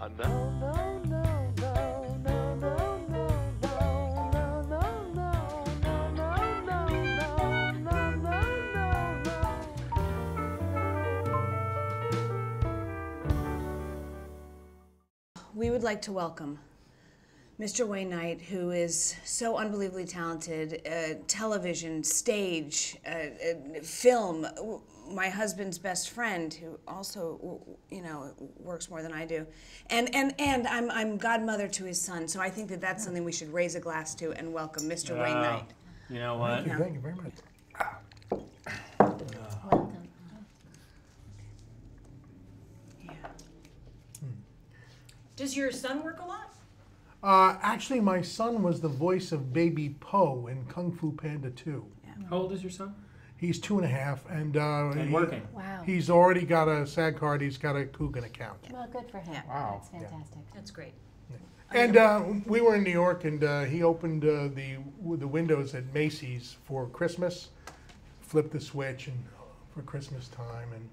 No, no, no, no, no, no, no, no, no, no, no, no, no, no, no, no, no. We would like to welcome Mr. Wayne Knight, who is so unbelievably talented, television, stage, film, my husband's best friend, who also, you know, works more than I do. And I'm godmother to his son, so I think that that's something we should raise a glass to and welcome Mr. Wayne Knight. You know what? Thank you very much. Welcome. Yeah. Does your son work a lot? Actually, my son was the voice of Baby Po in Kung Fu Panda 2. How old is your son? He's 2.5, and working. Wow. he's already got a SAG card. He's got a Coogan account. Well, good for him. Wow. That's fantastic. That's great. And we were in New York, and he opened the windows at Macy's for Christmas, flipped the switch, and for Christmas time, and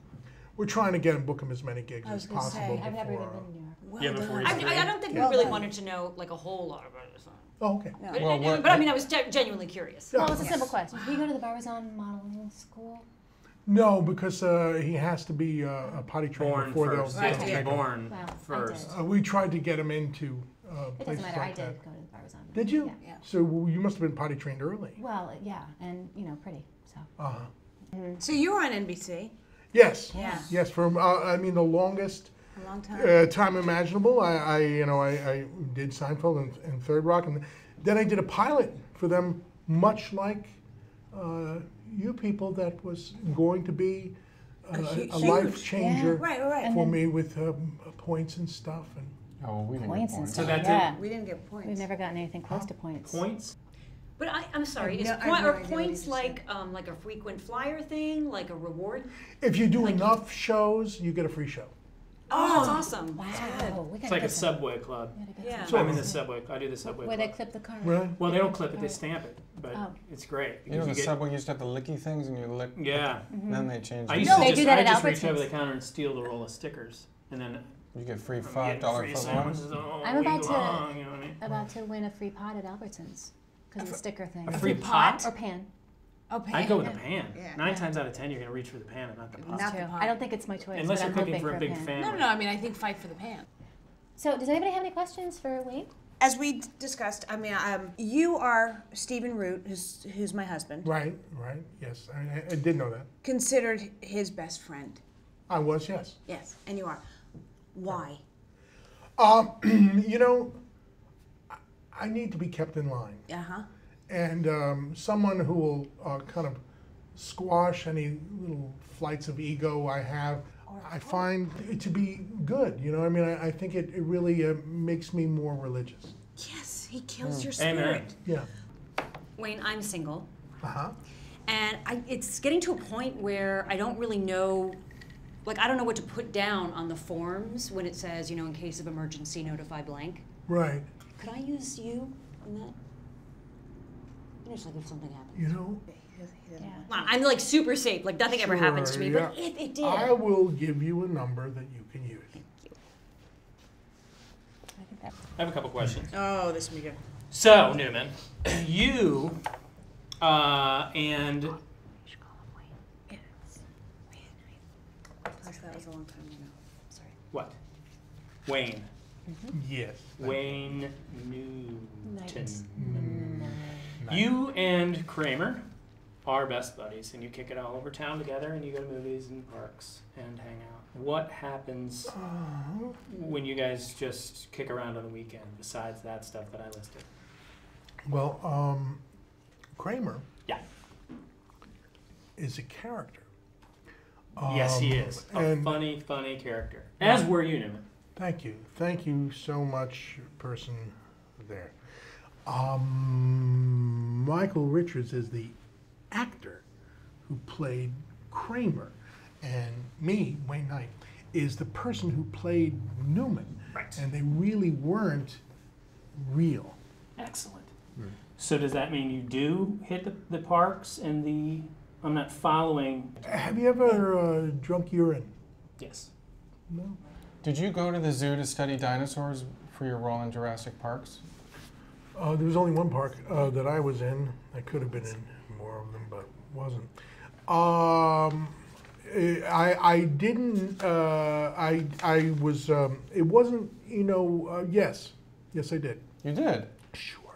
we're trying to book him as many gigs as possible. I've never even before, been to New York. Well Yeah, done. before he's three. I don't think we Well really done. wanted to know like a whole lot about his son. Oh, okay. But, but I mean, I was genuinely curious. Well, it's a simple question. Did he go to the Roseanne modeling school? No, because he has to be a potty trained Born before they'll first. they'll Has to be take him. born Wow, I first. did. We tried to get him into It places doesn't matter. I like did that. go to the Roseanne. Did you? Yeah. So you must have been potty trained early. Well, yeah, and you know, pretty. So. Uh-huh. So you were on NBC Yes. Yeah. Yes. For I mean, the longest a long time. time imaginable. I did Seinfeld and Third Rock, and then I did a pilot for them, much like you people. That was going to be a huge. life changer Yeah. Right. for me with points and stuff. And Oh, we didn't Points get and points. So stuff. that's Yeah. We didn't get points. We've never gotten anything close to points. Points? But I'm sorry, I have no are idea what you points just like a frequent flyer thing, like a reward? if you do Like- enough shows, you get a free show. Oh, that's awesome. Wow. We It's like a subway club. Yeah. So I'm in the subway. I do the subway Where they club. clip the card. Really? Well, they don't clip it; they stamp it. But Oh. it's great. You know, because the get- subway used to have the licky things, and you lick. Yeah. Then they changed. I it. used No, to they just, do that I at just reach over Albertsons. the counter and steal the roll of stickers, and then You get free I'm $5 getting free foot sandwiches long. all I'm about week to- long, you know what I mean? About to win a free pot at Albertsons because of the sticker thing. A free pot? Or pan. Oh, pan. I'd go with Yeah. the pan. Yeah. 9 times out of 10, you're going to reach for the pan and not the pot. Not the True. pot. I don't think it's my choice. Unless but you're I'm cooking hoping for a big pan. family. No. I mean, I think fight for the pan. So, does anybody have any questions for Wayne? As we discussed, I mean, you are Stephen Root, who's my husband, Right. Yes, I did know that. considered his best friend. I was, yes. Yes, and you are. Why? You know, I need to be kept in line. Uh-huh. And someone who will kind of squash any little flights of ego I have, I find it to be good. You know, I mean, I think it really makes me more religious. Yes, he kills your Amen. spirit. Yeah. Wayne, I'm single, Uh-huh. and it's getting to a point where I don't really know, like I don't know what to put down on the forms when it says, you know, in case of emergency, notify blank. Right. Could I use you in that? You know, just like if something happens. You know, Yeah. I'm like super safe, like nothing ever happens to me, Sure, but yeah. if it did. I will give you a number that you can use. I think that. I have a couple questions. Oh, this will be good. So, Newman, you and Plus, that was a long time ago. Sorry. what? Wayne. Yes. Wayne Newton. Mm-hmm. You and Kramer are best buddies, and you kick it all over town together, and you go to movies and parks and hang out. What happens when you guys just kick around on the weekend, besides that stuff that I listed? Well, Kramer Yeah. is a character. Yes, he is. A and- funny character. As were you, Newman. Thank you. Thank you so much, person there. Michael Richards is the actor who played Kramer, and me, Wayne Knight, is the person who played Newman. Right. And they really weren't real. Excellent. So does that mean you do hit the parks and the... I'm not following... Have you ever drunk urine? Yes. No. Did you go to the zoo to study dinosaurs for your role in Jurassic Parks? There was only one park that I was in. I could have been in more of them, but wasn't. I didn't. I was. It wasn't. Yes, I did. You did? Sure.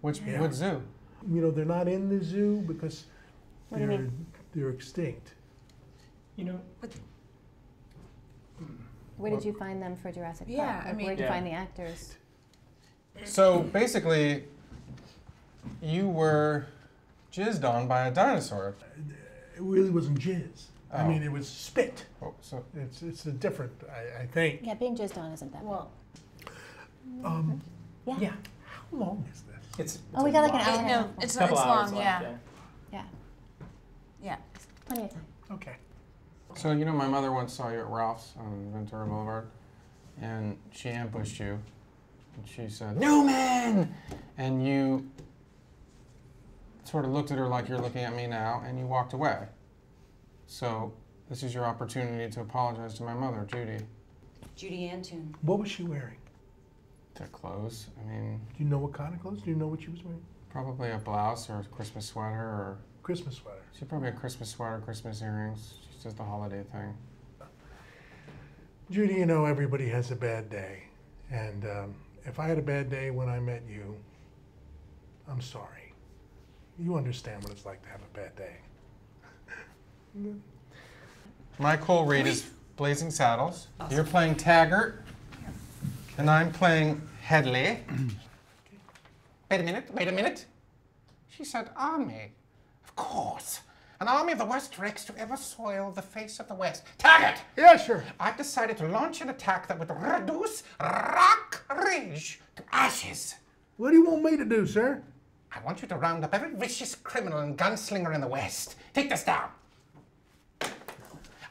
What zoo? They're not in the zoo because What do you mean? they're extinct. Where did you find them for Jurassic Park? Yeah, Like, where did you Yeah. find the actors? So basically, you were jizzed on by a dinosaur. It really wasn't jizz. I Oh. mean, it was spit. Oh, so It's a different. I think. Yeah, being jizzed on isn't that Well, bad. Yeah. How long is this? It's Oh, we got like an lot. hour and a half. no, it's Couple hours long. left, Yeah, Yeah, yeah. plenty of time. Okay. So my mother once saw you at Ralph's on Ventura Boulevard, and she ambushed you, and she said, "Newman!" And you sort of looked at her like you're looking at me now, and you walked away. So this is your opportunity to apologize to my mother, Judy. Judy Antune. What was she wearing? To clothes. I mean, Do you know what kind of clothes? Do you know what she was wearing? probably a blouse or a Christmas sweater, or Christmas sweater. she's probably a Christmas sweater, Christmas earrings. She's just a holiday thing. Judy, everybody has a bad day. And if I had a bad day when I met you, I'm sorry. You understand what it's like to have a bad day. My cool read is Blazing Saddles. You're playing Taggart, and I'm playing Headley. Wait a minute. She said army. Of course. An army of the worst wrecks to ever soil the face of the West. Taggart! Yeah, sure. I've decided to launch an attack that would reduce Rock Ridge to ashes. What do you want me to do, sir? I want you to round up every vicious criminal and gunslinger in the West. Take this down.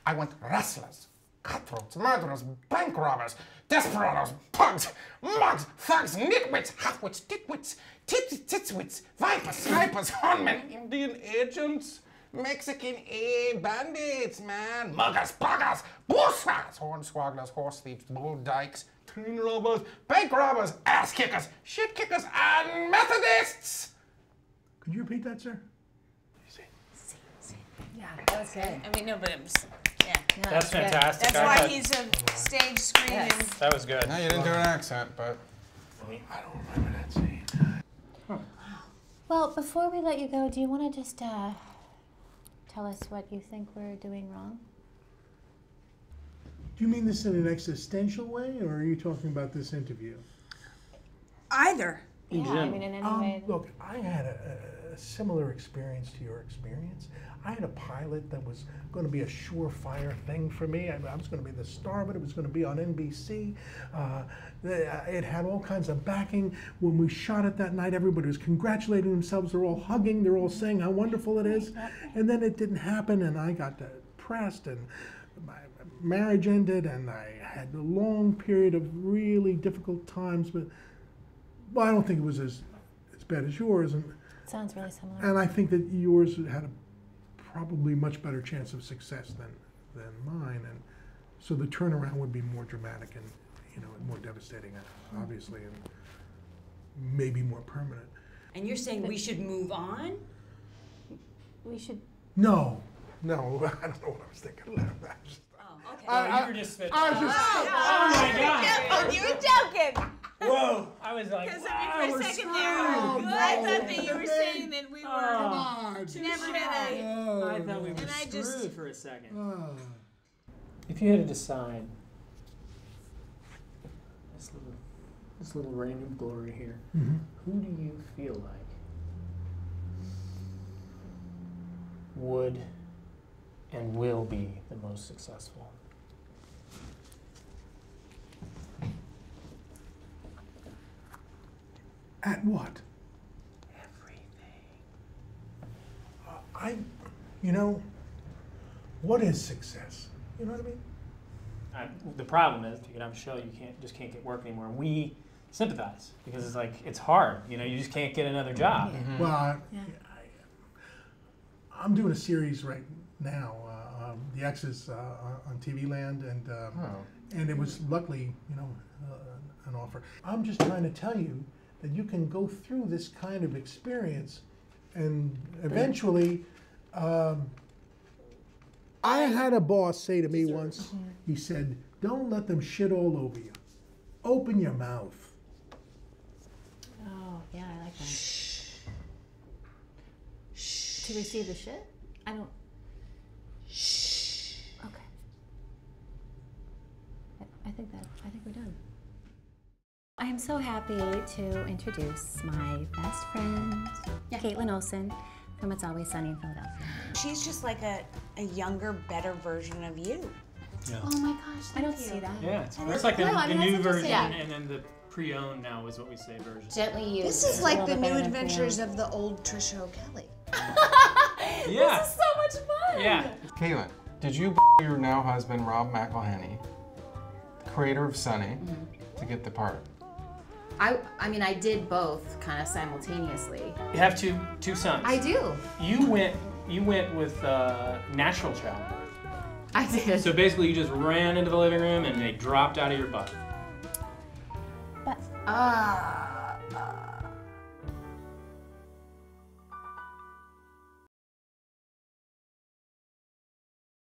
I want wrestlers, cutthroats, murderers, bank robbers, desperados, pugs, mugs, thugs, nitwits, halfwits, titwits, titswits, vipers, snipers, hunmen, Indian agents, Mexican bandits, man, muggers, buggers, bullswaggers, hornswogglers, horse thieves, bull dykes, train robbers, bank robbers, ass kickers, shit kickers, and Methodists. Could you repeat that, sir? Yeah, that was good. I mean, no, but it was, yeah. No, That's good. fantastic. That's I why thought- he's a stage screen and That was good. No, you didn't do an accent, but I don't remember that scene. Well, before we let you go, do you want to just tell us what you think we're doing wrong? Do you mean this in an existential way, or are you talking about this interview? either. In Yeah, I general. mean, in any way. Look, I had a similar experience to your experience. I had a pilot that was going to be a surefire thing for me. I was going to be the star of it. It was going to be on NBC. It had all kinds of backing. When we shot it that night, everybody was congratulating themselves. They're all hugging. They're all saying how wonderful it is. And then it didn't happen, and I got depressed, and my marriage ended, and I had a long period of really difficult times. But well, I don't think it was as bad as yours, Sounds really similar. and I think that yours had a probably much better chance of success than mine, and so the turnaround would be more dramatic and more devastating, obviously, and maybe more permanent. And you're saying we should move on? We should. No, I don't know what I was thinking. Oh, okay. Oh, you were just spitting. I was just. Oh my god! Oh, you were joking. Whoa! I was like, Because wow, for a we're second screwed. there, I thought that you were saying that we were Oh, never gonna. I thought we were And I screwed just- for a second. If you had to decide this little reign of glory here, who do you feel like would and will be the most successful? At what? Everything. What is success? You know what I mean? The problem is, to get on the show, you can't get work anymore. We sympathize because it's like it's hard. You just can't get another job. Well, I'm doing a series right now, The X's on TV Land, and And it was luckily, an offer. I'm just trying to tell you that you can go through this kind of experience, and eventually, I had a boss say to me once, he said, "Don't let them shit all over you. Open your mouth." Oh, yeah, I like that. To receive the shit? I don't. Okay. I think we're done. I am so happy to introduce my best friend, Caitlin Olsen, from It's Always Sunny in Philadelphia. She's just like a younger, better version of you. Yeah. Oh my gosh, I don't see that. Yeah, it's like the I mean, new that's version, interesting. and then the pre-owned now is what we say version. Gently used. This is A like little the bit new better than adventures Cleo. of the old Trisha O'Kelly. Yeah. This is so much fun. Yeah. Caitlin, did you your now husband Rob McElhenney, creator of Sunny, to get the part? I mean, I did both kind of simultaneously. You have two sons. I do. You went with natural childbirth. I did. So basically, you just ran into the living room and they dropped out of your butt. But